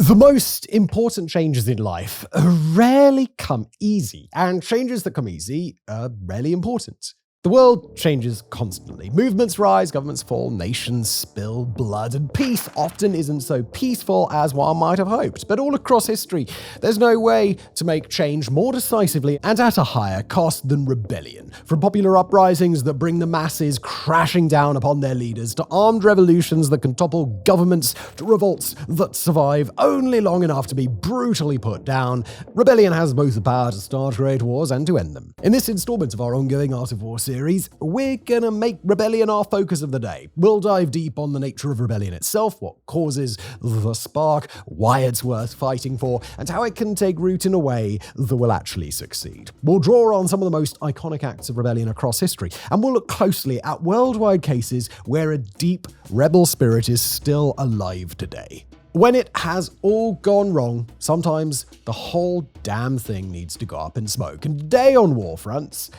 The most important changes in life rarely come easy, and changes that come easy are rarely important. The world changes constantly. Movements rise, governments fall, nations spill blood, and peace often isn't so peaceful as one might have hoped. But all across history, there's no way to make change more decisively and at a higher cost than rebellion. From popular uprisings that bring the masses crashing down upon their leaders, to armed revolutions that can topple governments, to revolts that survive only long enough to be brutally put down, rebellion has both the power to start great wars and to end them. In this installment of our ongoing Art of War series, we're gonna make rebellion our focus of the day. We'll dive deep on the nature of rebellion itself, what causes the spark, why it's worth fighting for, and how it can take root in a way that will actually succeed. We'll draw on some of the most iconic acts of rebellion across history, and we'll look closely at worldwide cases where a deep rebel spirit is still alive today. When it has all gone wrong, sometimes the whole damn thing needs to go up in smoke. And today on WarFronts,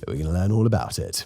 we're going to learn all about it.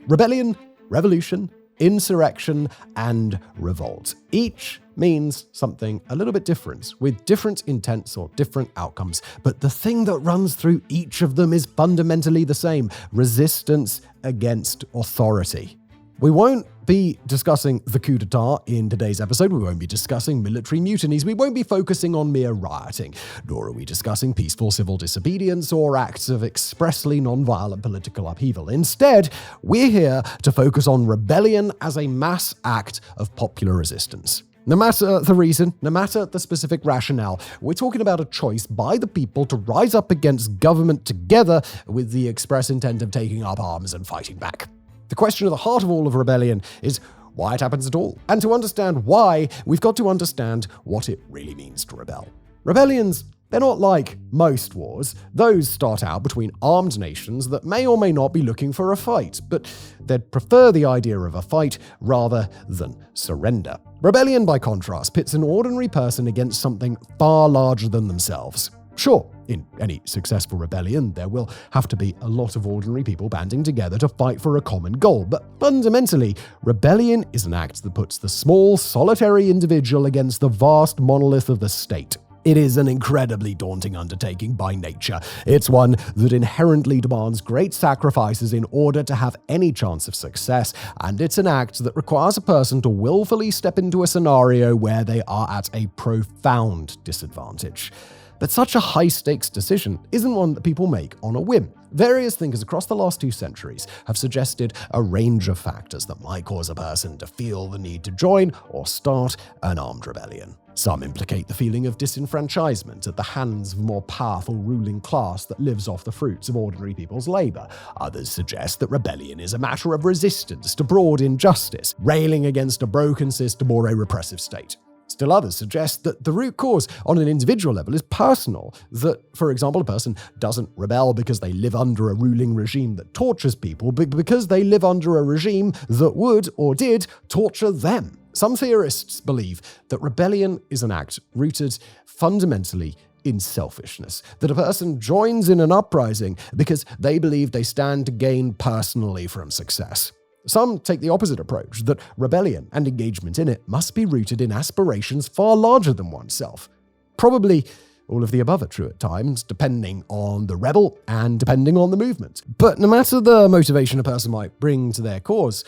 Rebellion, revolution, insurrection, and revolt. Each means something a little bit different, with different intents or different outcomes. But the thing that runs through each of them is fundamentally the same: resistance against authority. We won't be discussing the coup d'etat in today's episode. We won't be discussing military mutinies. We won't be focusing on mere rioting, nor are we discussing peaceful civil disobedience or acts of expressly non-violent political upheaval. Instead, we're here to focus on rebellion as a mass act of popular resistance. No matter the reason, no matter the specific rationale, we're talking about a choice by the people to rise up against government together with the express intent of taking up arms and fighting back. The question at the heart of all of rebellion is why it happens at all. And to understand why, we've got to understand what it really means to rebel. Rebellions, they're not like most wars. Those start out between armed nations that may or may not be looking for a fight, but they'd prefer the idea of a fight rather than surrender. Rebellion, by contrast, pits an ordinary person against something far larger than themselves. Sure, in any successful rebellion, there will have to be a lot of ordinary people banding together to fight for a common goal, but fundamentally, rebellion is an act that puts the small, solitary individual against the vast monolith of the state. It is an incredibly daunting undertaking by nature. It's one that inherently demands great sacrifices in order to have any chance of success, and it's an act that requires a person to willfully step into a scenario where they are at a profound disadvantage. But such a high-stakes decision isn't one that people make on a whim. Various thinkers across the last 2 centuries have suggested a range of factors that might cause a person to feel the need to join or start an armed rebellion. Some implicate the feeling of disenfranchisement at the hands of a more powerful ruling class that lives off the fruits of ordinary people's labor. Others suggest that rebellion is a matter of resistance to broad injustice, railing against a broken system or a repressive state. Still others suggest that the root cause on an individual level is personal, that, for example, a person doesn't rebel because they live under a ruling regime that tortures people, but because they live under a regime that would, or did, torture them. Some theorists believe that rebellion is an act rooted fundamentally in selfishness, that a person joins in an uprising because they believe they stand to gain personally from success. Some take the opposite approach, that rebellion and engagement in it must be rooted in aspirations far larger than oneself. Probably all of the above are true at times, depending on the rebel and depending on the movement. But no matter the motivation a person might bring to their cause,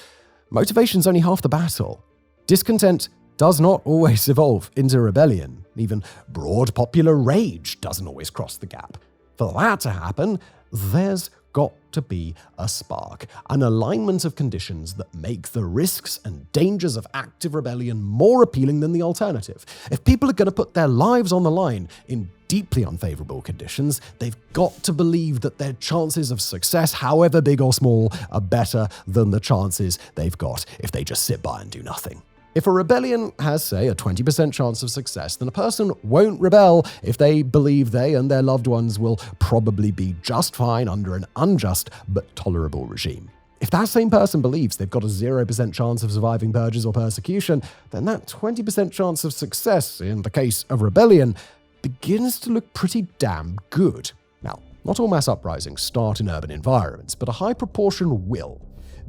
motivation's only half the battle. Discontent does not always evolve into rebellion. Even broad popular rage doesn't always cross the gap. For that to happen, there's got to be a spark, an alignment of conditions that make the risks and dangers of active rebellion more appealing than the alternative. If people are going to put their lives on the line in deeply unfavorable conditions, they've got to believe that their chances of success, however big or small, are better than the chances they've got if they just sit by and do nothing. If a rebellion has, say, a 20% chance of success, then a person won't rebel if they believe they and their loved ones will probably be just fine under an unjust but tolerable regime. If that same person believes they've got a 0% chance of surviving purges or persecution, then that 20% chance of success, in the case of rebellion, begins to look pretty damn good. Now, not all mass uprisings start in urban environments, but a high proportion will.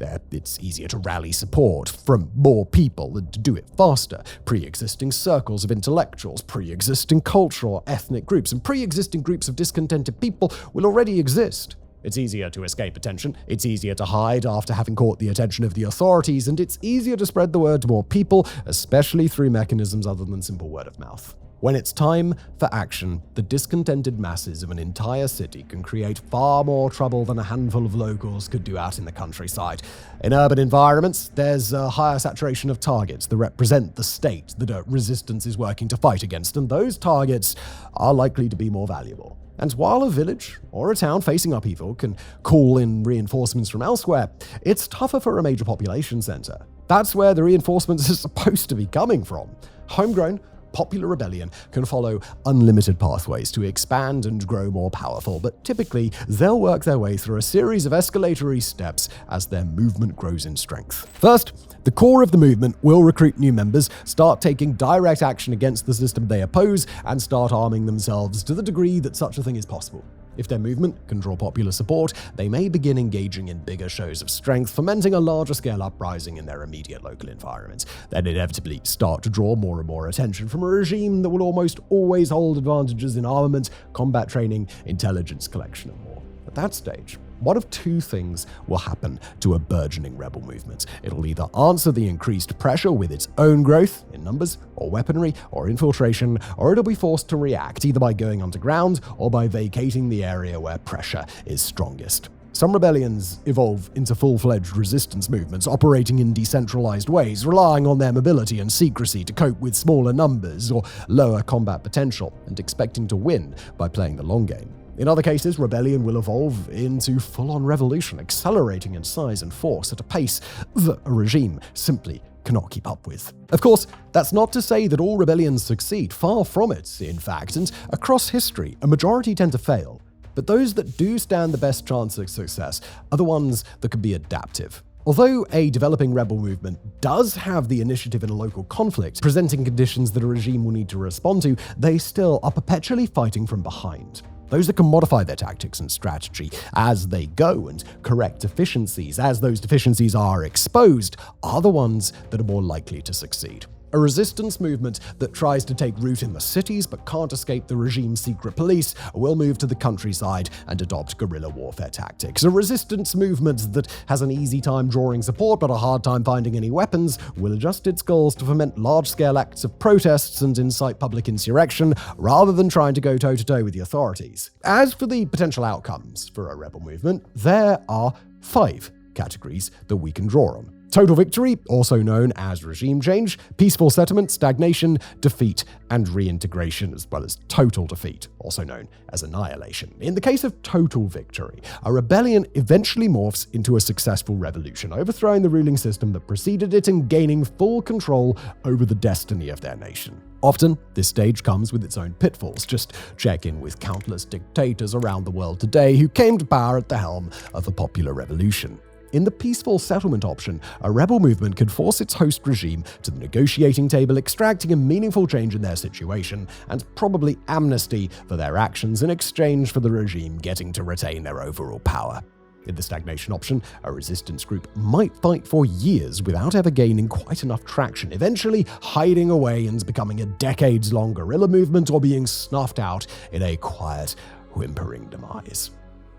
It's easier to rally support from more people and to do it faster. Pre-existing circles of intellectuals, pre-existing cultural or ethnic groups, and pre-existing groups of discontented people will already exist. It's easier to escape attention, it's easier to hide after having caught the attention of the authorities, and it's easier to spread the word to more people, especially through mechanisms other than simple word of mouth. When it's time for action, the discontented masses of an entire city can create far more trouble than a handful of locals could do out in the countryside. In urban environments, there's a higher saturation of targets that represent the state that a resistance is working to fight against, and those targets are likely to be more valuable. And while a village or a town facing upheaval can call in reinforcements from elsewhere, it's tougher for a major population center. That's where the reinforcements are supposed to be coming from. Homegrown, popular rebellion can follow unlimited pathways to expand and grow more powerful, but typically they'll work their way through a series of escalatory steps as their movement grows in strength. First, the core of the movement will recruit new members, start taking direct action against the system they oppose, and start arming themselves to the degree that such a thing is possible. If their movement can draw popular support, they may begin engaging in bigger shows of strength, fomenting a larger-scale uprising in their immediate local environment. Then inevitably start to draw more and more attention from a regime that will almost always hold advantages in armament, combat training, intelligence collection, and more. At that stage, one of two things will happen to a burgeoning rebel movement. It'll either answer the increased pressure with its own growth in numbers or weaponry or infiltration, or it'll be forced to react either by going underground or by vacating the area where pressure is strongest. Some rebellions evolve into full-fledged resistance movements operating in decentralized ways, relying on their mobility and secrecy to cope with smaller numbers or lower combat potential, and expecting to win by playing the long game. In other cases, rebellion will evolve into full-on revolution, accelerating in size and force at a pace that a regime simply cannot keep up with. Of course, that's not to say that all rebellions succeed. Far from it, in fact, and across history, a majority tend to fail. But those that do stand the best chance of success are the ones that can be adaptive. Although a developing rebel movement does have the initiative in a local conflict, presenting conditions that a regime will need to respond to, they still are perpetually fighting from behind. Those that can modify their tactics and strategy as they go and correct deficiencies as those deficiencies are exposed are the ones that are more likely to succeed. A resistance movement that tries to take root in the cities but can't escape the regime's secret police will move to the countryside and adopt guerrilla warfare tactics. A resistance movement that has an easy time drawing support but a hard time finding any weapons will adjust its goals to foment large-scale acts of protests and incite public insurrection rather than trying to go toe-to-toe with the authorities. As for the potential outcomes for a rebel movement, there are 5 categories that we can draw on. Total victory, also known as regime change, peaceful settlement, stagnation, defeat, and reintegration, as well as total defeat, also known as annihilation. In the case of total victory, a rebellion eventually morphs into a successful revolution, overthrowing the ruling system that preceded it and gaining full control over the destiny of their nation. Often, this stage comes with its own pitfalls. Just check in with countless dictators around the world today who came to power at the helm of a popular revolution. In the peaceful settlement option, a rebel movement could force its host regime to the negotiating table, extracting a meaningful change in their situation, and probably amnesty for their actions in exchange for the regime getting to retain their overall power. In the stagnation option, a resistance group might fight for years without ever gaining quite enough traction, eventually hiding away and becoming a decades-long guerrilla movement or being snuffed out in a quiet, whimpering demise.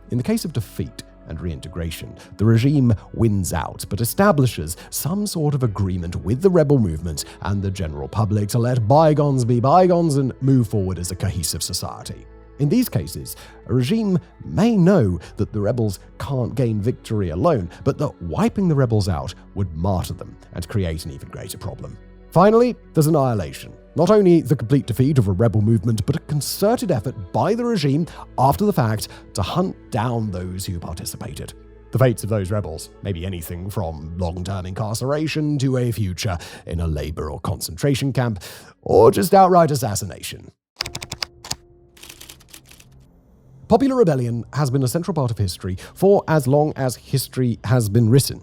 In the case of defeat and reintegration, the regime wins out, but establishes some sort of agreement with the rebel movement and the general public to let bygones be bygones and move forward as a cohesive society. In these cases, a regime may know that the rebels can't gain victory alone, but that wiping the rebels out would martyr them and create an even greater problem. Finally, there's annihilation. Not only the complete defeat of a rebel movement, but a concerted effort by the regime after the fact to hunt down those who participated. The fates of those rebels may be anything from long-term incarceration to a future in a labor or concentration camp, or just outright assassination. Popular rebellion has been a central part of history for as long as history has been written.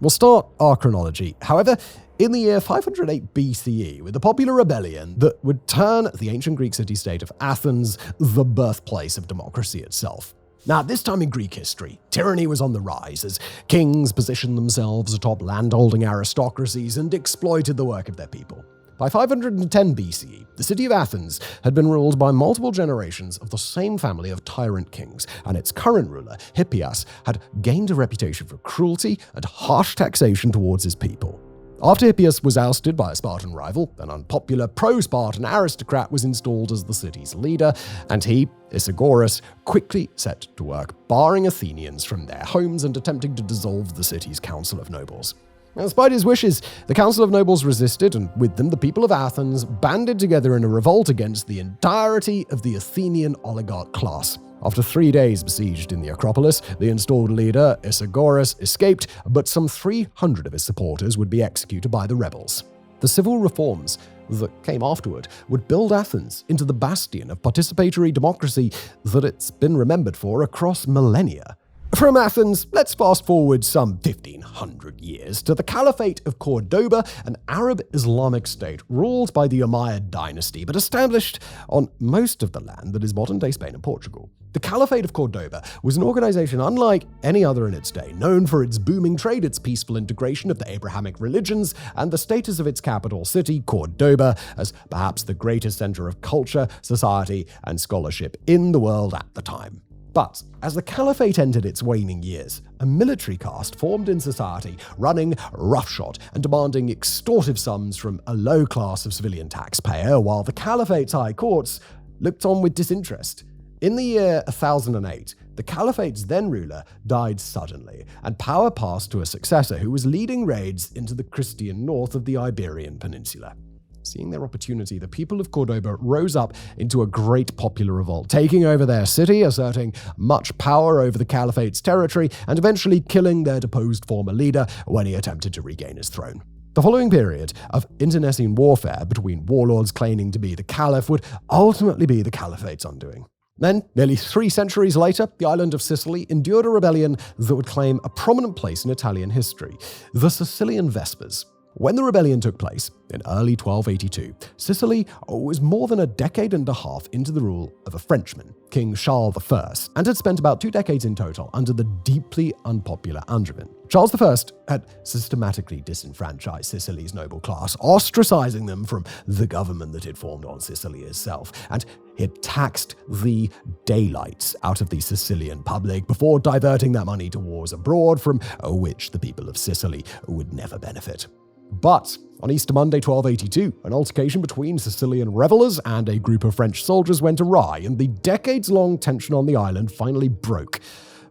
We'll start our chronology, however, in the year 508 BCE with a popular rebellion that would turn the ancient Greek city-state of Athens the birthplace of democracy itself. Now, at this time in Greek history, tyranny was on the rise as kings positioned themselves atop landholding aristocracies and exploited the work of their people. By 510 BCE, the city of Athens had been ruled by multiple generations of the same family of tyrant kings, and its current ruler, Hippias, had gained a reputation for cruelty and harsh taxation towards his people. After Hippias was ousted by a Spartan rival, an unpopular pro-Spartan aristocrat was installed as the city's leader, and he, Isagoras, quickly set to work barring Athenians from their homes and attempting to dissolve the city's council of nobles. Now, despite his wishes, the Council of Nobles resisted, and with them the people of Athens banded together in a revolt against the entirety of the Athenian oligarch class. After 3 days besieged in the Acropolis, the installed leader, Isagoras, escaped, but some 300 of his supporters would be executed by the rebels. The civil reforms that came afterward would build Athens into the bastion of participatory democracy that it's been remembered for across millennia. From Athens, let's fast forward some 1,500 years to the Caliphate of Cordoba, an Arab Islamic state ruled by the Umayyad dynasty, but established on most of the land that is modern-day Spain and Portugal. The Caliphate of Cordoba was an organization unlike any other in its day, known for its booming trade, its peaceful integration of the Abrahamic religions, and the status of its capital city, Cordoba, as perhaps the greatest center of culture, society, and scholarship in the world at the time. But as the Caliphate entered its waning years, a military caste formed in society, running roughshod and demanding extortive sums from a low class of civilian taxpayer, while the Caliphate's high courts looked on with disinterest. In the year 1008, the Caliphate's then ruler died suddenly, and power passed to a successor who was leading raids into the Christian north of the Iberian Peninsula. Seeing their opportunity, the people of Cordoba rose up into a great popular revolt, taking over their city, asserting much power over the Caliphate's territory, and eventually killing their deposed former leader when he attempted to regain his throne. The following period of internecine warfare between warlords claiming to be the Caliph would ultimately be the Caliphate's undoing. Then, nearly 3 centuries later, the island of Sicily endured a rebellion that would claim a prominent place in Italian history, the Sicilian Vespers. When the rebellion took place, in early 1282, Sicily was more than a decade and a half into the rule of a Frenchman, King Charles I, and had spent about 2 decades in total under the deeply unpopular Angevin. Charles I had systematically disenfranchised Sicily's noble class, ostracizing them from the government that had formed on Sicily itself, and he had taxed the daylights out of the Sicilian public before diverting that money to wars abroad from which the people of Sicily would never benefit. But on Easter Monday 1282, an altercation between Sicilian revelers and a group of French soldiers went awry, and the decades-long tension on the island finally broke.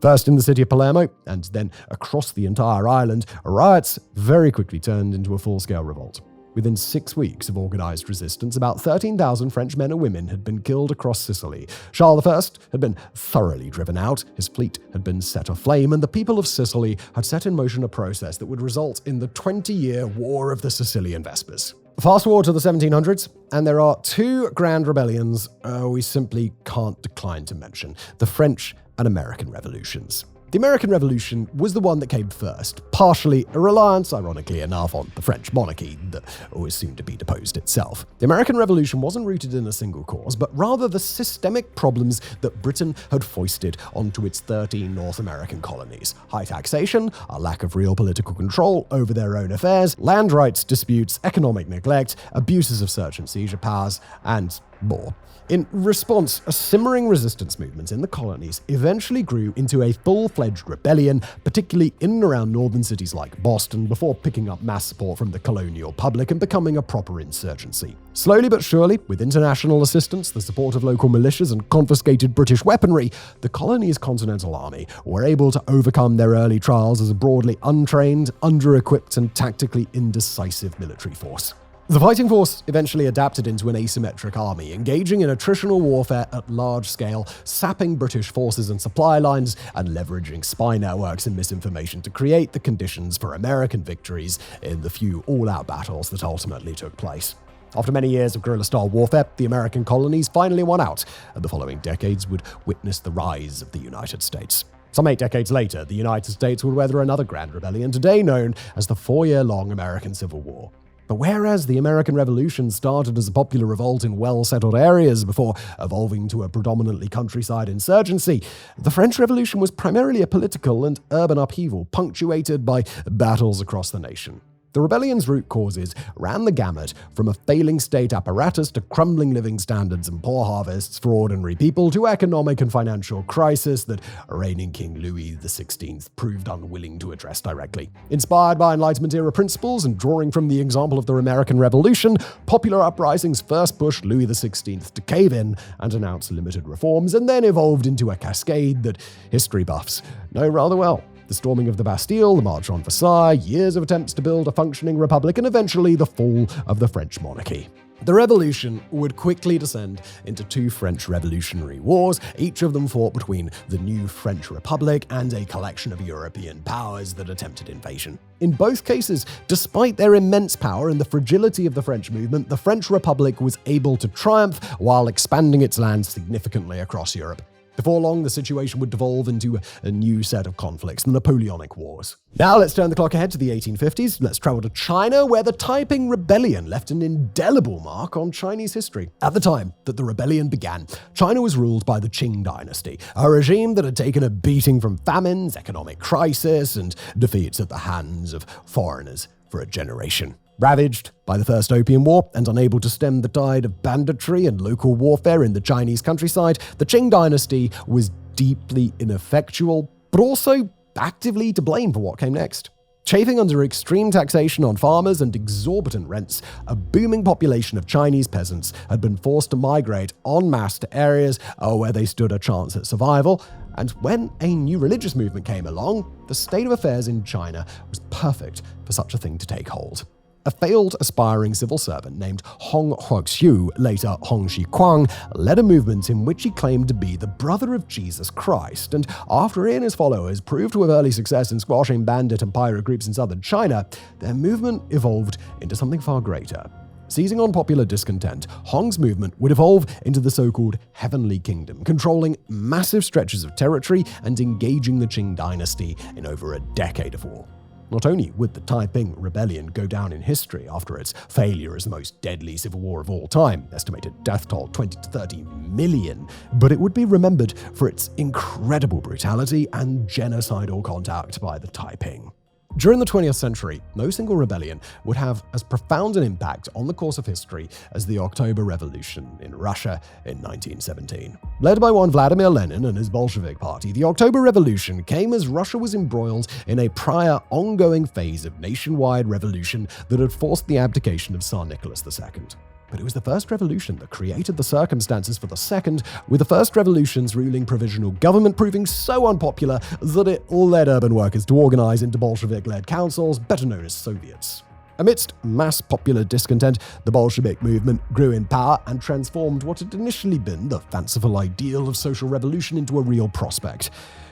First in the city of Palermo, and then across the entire island, riots very quickly turned into a full-scale revolt. Within 6 weeks of organized resistance, about 13,000 French men and women had been killed across Sicily. Charles I had been thoroughly driven out, his fleet had been set aflame, and the people of Sicily had set in motion a process that would result in the 20-year War of the Sicilian Vespers. Fast forward to the 1700s, and there are 2 grand rebellions we simply can't decline to mention: the French and American Revolutions. The American Revolution was the one that came first, partially a reliance, ironically enough, on the French monarchy that was soon to be deposed itself. The American Revolution wasn't rooted in a single cause, but rather the systemic problems that Britain had foisted onto its 13 North American colonies: high taxation, a lack of real political control over their own affairs, land rights disputes, economic neglect, abuses of search and seizure powers, and more. In response, a simmering resistance movement in the colonies eventually grew into a full-fledged rebellion, particularly in and around northern cities like Boston, before picking up mass support from the colonial public and becoming a proper insurgency. Slowly but surely, with international assistance, the support of local militias, and confiscated British weaponry, the colony's Continental Army were able to overcome their early trials as a broadly untrained, under-equipped, and tactically indecisive military force. The fighting force eventually adapted into an asymmetric army, engaging in attritional warfare at large scale, sapping British forces and supply lines, and leveraging spy networks and misinformation to create the conditions for American victories in the few all-out battles that ultimately took place. After many years of guerrilla-style warfare, the American colonies finally won out, and the following decades would witness the rise of the United States. Some 8 decades later, the United States would weather another grand rebellion, today known as the 4-year-long American Civil War. But whereas the American Revolution started as a popular revolt in well-settled areas before evolving to a predominantly countryside insurgency, the French Revolution was primarily a political and urban upheaval punctuated by battles across the nation. The rebellion's root causes ran the gamut from a failing state apparatus to crumbling living standards and poor harvests for ordinary people to economic and financial crisis that reigning King Louis XVI proved unwilling to address directly. Inspired by Enlightenment-era principles and drawing from the example of the American Revolution, popular uprisings first pushed Louis XVI to cave in and announce limited reforms, and then evolved into a cascade that history buffs know rather well. The storming of the Bastille, the March on Versailles, years of attempts to build a functioning republic, and eventually the fall of the French monarchy. The revolution would quickly descend into two French revolutionary wars, each of them fought between the new French Republic and a collection of European powers that attempted invasion. In both cases, despite their immense power and the fragility of the French movement, the French Republic was able to triumph while expanding its lands significantly across Europe. Before long, the situation would devolve into a new set of conflicts, the Napoleonic Wars. Now let's turn the clock ahead to the 1850s. Let's travel to China, where the Taiping Rebellion left an indelible mark on Chinese history. At the time that the rebellion began, China was ruled by the Qing dynasty, a regime that had taken a beating from famines, economic crisis, and defeats at the hands of foreigners for a generation. Ravaged by the First Opium War and unable to stem the tide of banditry and local warfare in the Chinese countryside, the Qing dynasty was deeply ineffectual, but also actively to blame for what came next. Chafing under extreme taxation on farmers and exorbitant rents, a booming population of Chinese peasants had been forced to migrate en masse to areas where they stood a chance at survival. And when a new religious movement came along, the state of affairs in China was perfect for such a thing to take hold. A failed aspiring civil servant named Hong Huoxiu, later Hong Xiquang, led a movement in which he claimed to be the brother of Jesus Christ, and after he and his followers proved to have early success in squashing bandit and pirate groups in southern China, their movement evolved into something far greater. Seizing on popular discontent, Hong's movement would evolve into the so-called Heavenly Kingdom, controlling massive stretches of territory and engaging the Qing dynasty in over a decade of war. Not only would the Taiping Rebellion go down in history after its failure as the most deadly civil war of all time, estimated death toll 20 to 30 million, but it would be remembered for its incredible brutality and genocidal conduct by the Taiping. During the 20th century, no single rebellion would have as profound an impact on the course of history as the October Revolution in Russia in 1917. Led by one Vladimir Lenin and his Bolshevik party, the October Revolution came as Russia was embroiled in a prior ongoing phase of nationwide revolution that had forced the abdication of Tsar Nicholas II. But it was the first revolution that created the circumstances for the second, with the first revolution's ruling provisional government proving so unpopular that it led urban workers to organize into Bolshevik-led councils, better known as Soviets. Amidst mass popular discontent, the Bolshevik movement grew in power and transformed what had initially been the fanciful ideal of social revolution into a real prospect.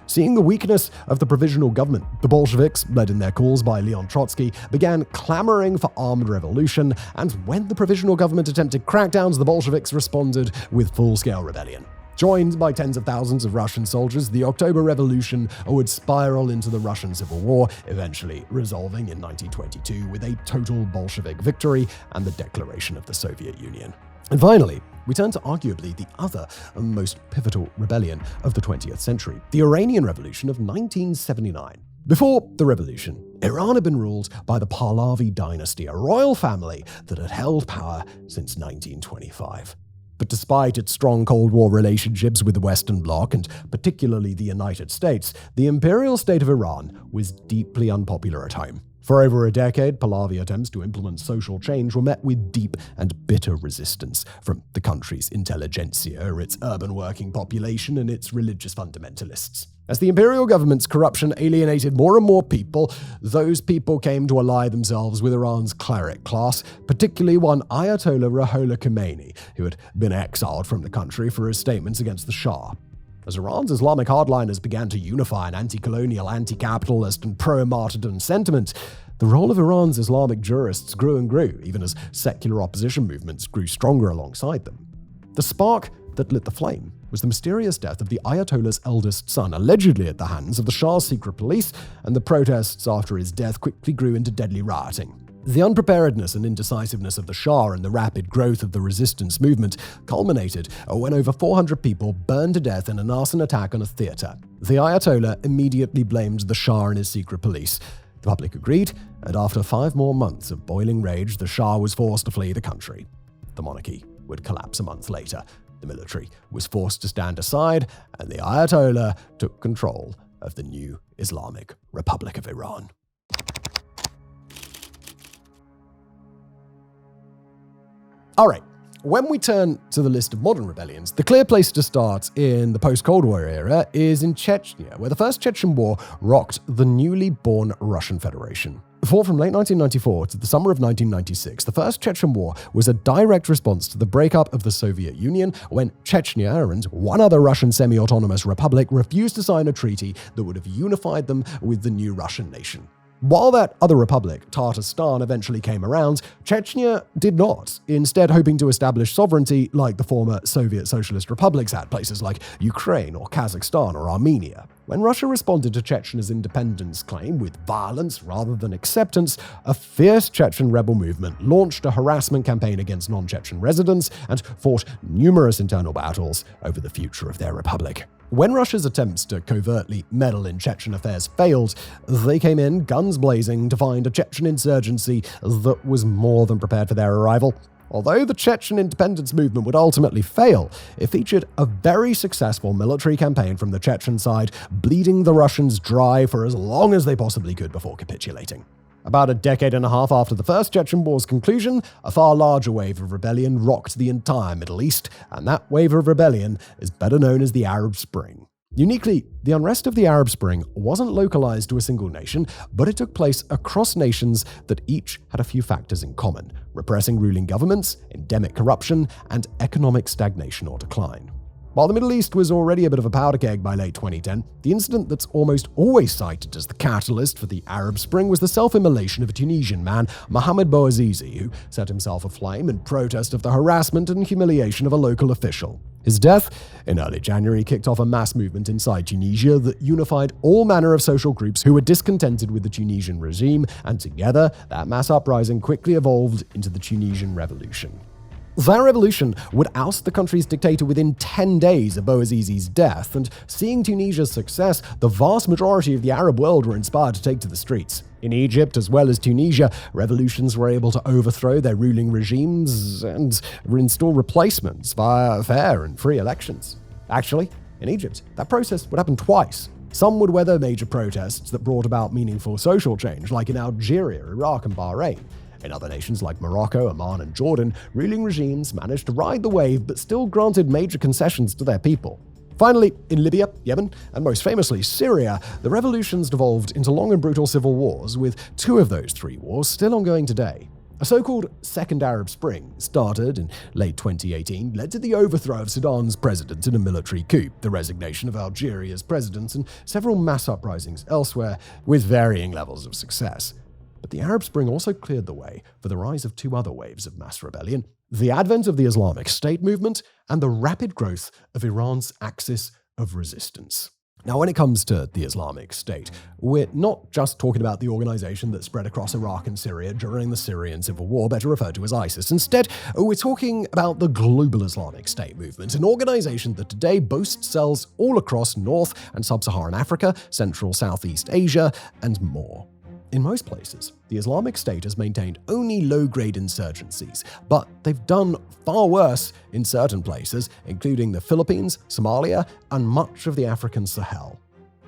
Seeing the weakness of the provisional government, the Bolsheviks, led in their cause by Leon Trotsky, began clamoring for armed revolution, and when the provisional government attempted crackdowns, the Bolsheviks responded with full-scale rebellion. Joined by tens of thousands of Russian soldiers, the October Revolution would spiral into the Russian Civil War, eventually resolving in 1922 with a total Bolshevik victory and the declaration of the Soviet Union. And finally, we turn to arguably the other and most pivotal rebellion of the 20th century, the Iranian Revolution of 1979. Before the revolution, Iran had been ruled by the Pahlavi dynasty, a royal family that had held power since 1925. But despite its strong Cold War relationships with the Western Bloc, and particularly the United States, the imperial state of Iran was deeply unpopular at home. For over a decade, Pahlavi attempts to implement social change were met with deep and bitter resistance from the country's intelligentsia, its urban working population, and its religious fundamentalists. As the imperial government's corruption alienated more and more people, those people came to ally themselves with Iran's cleric class, particularly one Ayatollah Ruhollah Khomeini, who had been exiled from the country for his statements against the Shah. As Iran's Islamic hardliners began to unify an anti-colonial, anti-capitalist, and pro-martyrdom sentiment, the role of Iran's Islamic jurists grew and grew, even as secular opposition movements grew stronger alongside them. The spark that lit the flame was the mysterious death of the Ayatollah's eldest son, allegedly at the hands of the Shah's secret police, and the protests after his death quickly grew into deadly rioting. The unpreparedness and indecisiveness of the Shah and the rapid growth of the resistance movement culminated when over 400 people burned to death in an arson attack on a theatre. The Ayatollah immediately blamed the Shah and his secret police. The public agreed, and after 5 more months of boiling rage, the Shah was forced to flee the country. The monarchy would collapse a month later. The military was forced to stand aside, and the Ayatollah took control of the new Islamic Republic of Iran. All right, when we turn to the list of modern rebellions, the clear place to start in the post-Cold War era is in Chechnya, where the First Chechen War rocked the newly born Russian Federation. Fought from late 1994 to the summer of 1996, the First Chechen War was a direct response to the breakup of the Soviet Union when Chechnya and one other Russian semi-autonomous republic refused to sign a treaty that would have unified them with the new Russian nation. While that other republic, Tatarstan, eventually came around, Chechnya did not, instead hoping to establish sovereignty like the former Soviet socialist republics had, places like Ukraine or Kazakhstan or Armenia. When Russia responded to Chechnya's independence claim with violence rather than acceptance, a fierce Chechen rebel movement launched a harassment campaign against non-Chechen residents and fought numerous internal battles over the future of their republic. When Russia's attempts to covertly meddle in Chechen affairs failed, they came in guns blazing to find a Chechen insurgency that was more than prepared for their arrival. Although the Chechen independence movement would ultimately fail, it featured a very successful military campaign from the Chechen side, bleeding the Russians dry for as long as they possibly could before capitulating. About a decade and a half after the First Chechen War's conclusion, a far larger wave of rebellion rocked the entire Middle East, and that wave of rebellion is better known as the Arab Spring. Uniquely, the unrest of the Arab Spring wasn't localized to a single nation, but it took place across nations that each had a few factors in common: repressing ruling governments, endemic corruption, and economic stagnation or decline. While the Middle East was already a bit of a powder keg by late 2010, the incident that's almost always cited as the catalyst for the Arab Spring was the self-immolation of a Tunisian man, Mohamed Bouazizi, who set himself aflame in protest of the harassment and humiliation of a local official. His death in early January kicked off a mass movement inside Tunisia that unified all manner of social groups who were discontented with the Tunisian regime, and together, that mass uprising quickly evolved into the Tunisian Revolution. That revolution would oust the country's dictator within 10 days of Bouazizi's death, and seeing Tunisia's success, the vast majority of the Arab world were inspired to take to the streets. In Egypt, as well as Tunisia, revolutions were able to overthrow their ruling regimes and install replacements via fair and free elections. Actually, in Egypt, that process would happen twice. Some would weather major protests that brought about meaningful social change, like in Algeria, Iraq, and Bahrain. In other nations like Morocco, Oman, and Jordan, ruling regimes managed to ride the wave but still granted major concessions to their people. Finally, in Libya, Yemen, and most famously Syria, the revolutions devolved into long and brutal civil wars, with 2 of those 3 wars still ongoing today. A so-called Second Arab Spring, started in late 2018, led to the overthrow of Sudan's president in a military coup, the resignation of Algeria's president, and several mass uprisings elsewhere, with varying levels of success. But the Arab Spring also cleared the way for the rise of 2 other waves of mass rebellion: the advent of the Islamic State movement and the rapid growth of Iran's axis of resistance. Now, when it comes to the Islamic State, we're not just talking about the organization that spread across Iraq and Syria during the Syrian civil war, better referred to as ISIS. Instead, we're talking about the global Islamic State movement, an organization that today boasts cells all across North and Sub-Saharan Africa, Central Southeast Asia, and more. In most places, the Islamic State has maintained only low-grade insurgencies, but they've done far worse in certain places, including the Philippines, Somalia, and much of the African Sahel.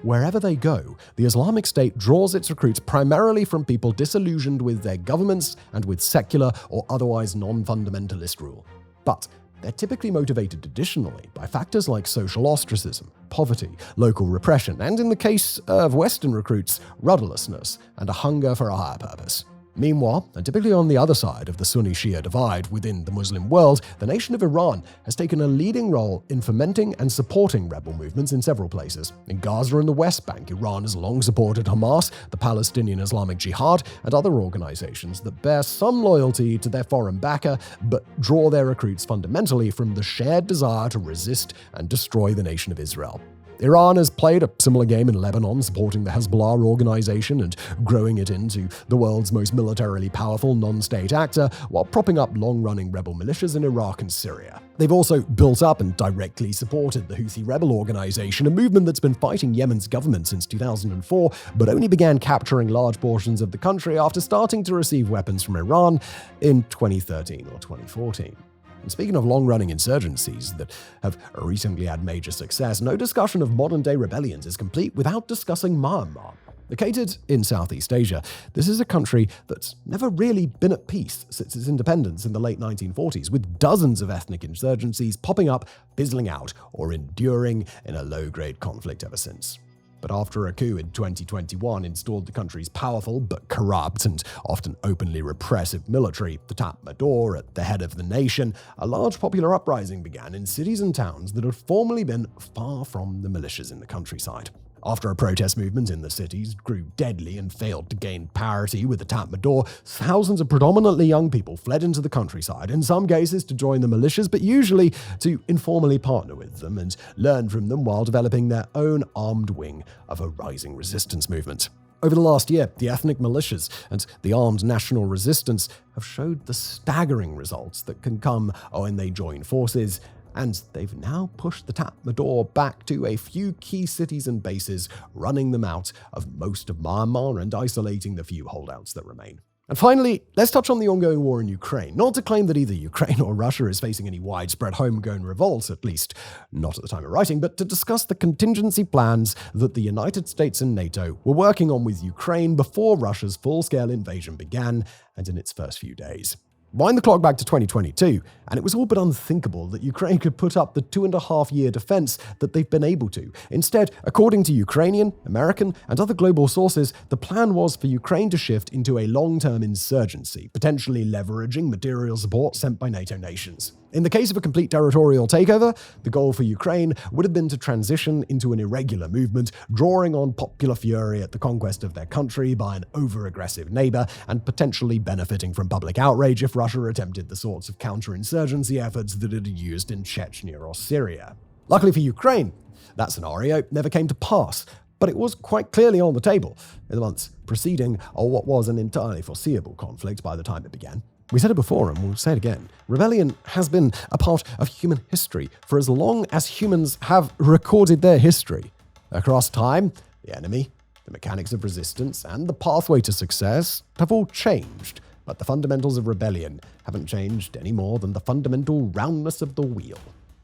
Wherever they go, the Islamic State draws its recruits primarily from people disillusioned with their governments and with secular or otherwise non-fundamentalist rule. But they're typically motivated additionally by factors like social ostracism, poverty, local repression, and in the case of Western recruits, rudderlessness and a hunger for a higher purpose. Meanwhile, and typically on the other side of the Sunni-Shia divide within the Muslim world, the nation of Iran has taken a leading role in fomenting and supporting rebel movements in several places. In Gaza and the West Bank, Iran has long supported Hamas, the Palestinian Islamic Jihad, and other organizations that bear some loyalty to their foreign backer, but draw their recruits fundamentally from the shared desire to resist and destroy the nation of Israel. Iran has played a similar game in Lebanon, supporting the Hezbollah organization and growing it into the world's most militarily powerful non-state actor, while propping up long-running rebel militias in Iraq and Syria. They've also built up and directly supported the Houthi rebel organization, a movement that's been fighting Yemen's government since 2004, but only began capturing large portions of the country after starting to receive weapons from Iran in 2013 or 2014. And speaking of long-running insurgencies that have recently had major success, no discussion of modern-day rebellions is complete without discussing Myanmar. Located in Southeast Asia, this is a country that's never really been at peace since its independence in the late 1940s, with dozens of ethnic insurgencies popping up, fizzling out, or enduring in a low-grade conflict ever since. But after a coup in 2021 installed the country's powerful but corrupt and often openly repressive military, the Tatmadaw, at the head of the nation, a large popular uprising began in cities and towns that had formerly been far from the militias in the countryside. After a protest movement in the cities grew deadly and failed to gain parity with the Tatmadaw, thousands of predominantly young people fled into the countryside, in some cases to join the militias, but usually to informally partner with them and learn from them while developing their own armed wing of a rising resistance movement. Over the last year, the ethnic militias and the armed national resistance have showed the staggering results that can come when they join forces, and they've now pushed the Tatmadaw back to a few key cities and bases, running them out of most of Myanmar and isolating the few holdouts that remain. And finally, let's touch on the ongoing war in Ukraine. Not to claim that either Ukraine or Russia is facing any widespread homegrown revolts, at least not at the time of writing, but to discuss the contingency plans that the United States and NATO were working on with Ukraine before Russia's full-scale invasion began and in its first few days. Wind the clock back to 2022, and it was all but unthinkable that Ukraine could put up the 2.5-year defense that they've been able to. Instead, according to Ukrainian, American, and other global sources, the plan was for Ukraine to shift into a long-term insurgency, potentially leveraging material support sent by NATO nations. In the case of a complete territorial takeover, the goal for Ukraine would have been to transition into an irregular movement, drawing on popular fury at the conquest of their country by an over-aggressive neighbor, and potentially benefiting from public outrage if Russia attempted the sorts of counterinsurgency efforts that it had used in Chechnya or Syria. Luckily for Ukraine, that scenario never came to pass, but it was quite clearly on the table in the months preceding what was an entirely foreseeable conflict by the time it began. We said it before and we'll say it again. Rebellion has been a part of human history for as long as humans have recorded their history. Across time, the enemy, the mechanics of resistance, and the pathway to success have all changed, but the fundamentals of rebellion haven't changed any more than the fundamental roundness of the wheel.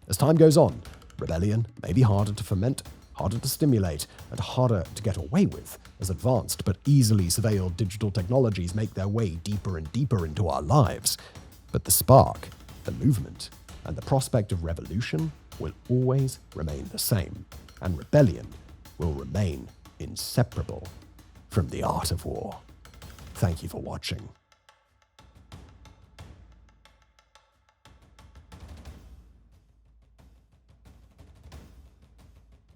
As time goes on, rebellion may be harder to foment, harder to stimulate, and harder to get away with as advanced but easily surveilled digital technologies make their way deeper and deeper into our lives. But the spark, the movement, and the prospect of revolution will always remain the same, and rebellion will remain inseparable from the art of war. Thank you for watching.